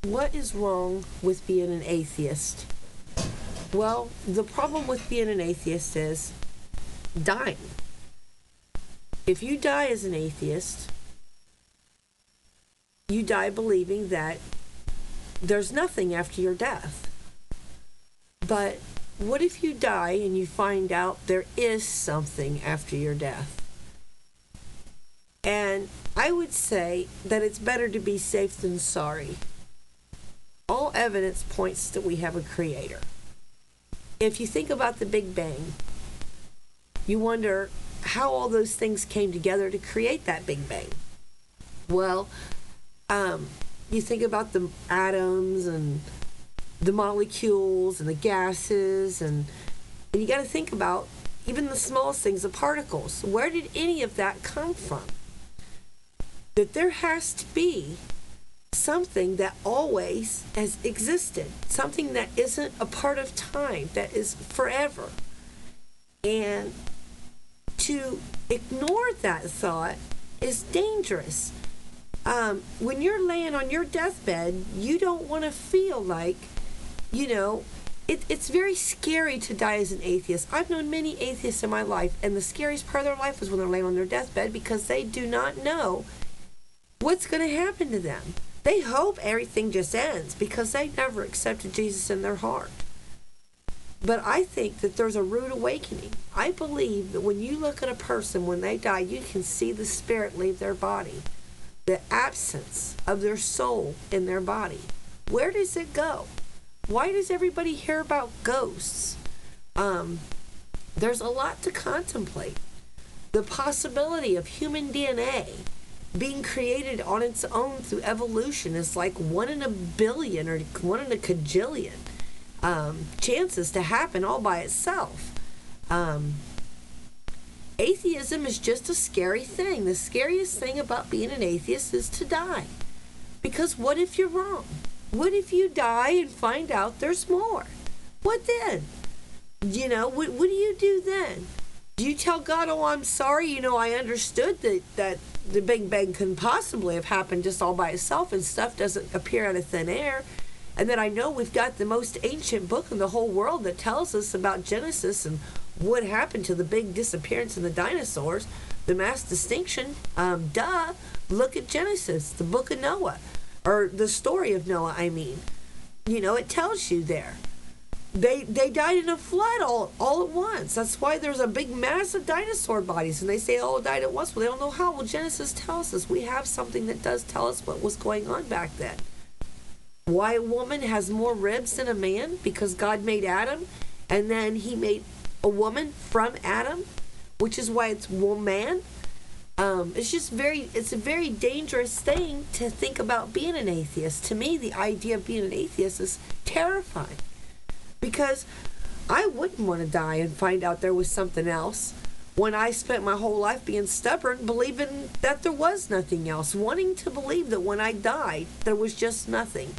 What is wrong with being an atheist? Well, the problem with being an atheist is dying. If you die as an atheist, you die believing that there's nothing after your death. But what if you die and you find out there is something after your death? And I would say that it's better to be safe than sorry. All evidence points that we have a creator. If you think about the Big Bang, you wonder how all those things came together to create that Big Bang. Well, you think about the atoms and the molecules and the gases, and you got to think about even the smallest things, the particles. Where did any of that come from? That there has to be something that always has existed, something that isn't a part of time, that is forever. And to ignore that thought is dangerous. When you're laying on your deathbed, you don't want to feel like, it's very scary to die as an atheist. I've known many atheists in my life, and the scariest part of their life is when they're laying on their deathbed because they do not know what's going to happen to them. They hope everything just ends because they never accepted Jesus in their heart. But I think that there's a rude awakening. I believe that when you look at a person, when they die, you can see the spirit leave their body. The absence of their soul in their body. Where does it go? Why does everybody hear about ghosts? There's a lot to contemplate. The possibility of human DNA being created on its own through evolution is like 1 in a billion or 1 in a cajillion chances to happen all by itself. Atheism is just a scary thing. The scariest thing about being an atheist is to die. Because what if you're wrong? What if you die and find out there's more? What then? What do you do then? Do you tell God, oh, I'm sorry, I understood that the Big Bang couldn't possibly have happened just all by itself and stuff doesn't appear out of thin air. And then I know we've got the most ancient book in the whole world that tells us about Genesis and what happened to the big disappearance of the dinosaurs, the mass distinction. Look at Genesis, the book of Noah, or the story of Noah, I mean. It tells you there. They died in a flood all at once. That's why there's a big mass of dinosaur bodies, and they say all died at once. Well, they don't know how. Well, Genesis tells us. We have something that does tell us what was going on back then. Why a woman has more ribs than a man? Because God made Adam, and then he made a woman from Adam, which is why it's woman. It's a very dangerous thing to think about being an atheist. To me, the idea of being an atheist is terrifying. Because I wouldn't want to die and find out there was something else when I spent my whole life being stubborn, believing that there was nothing else, wanting to believe that when I died, there was just nothing.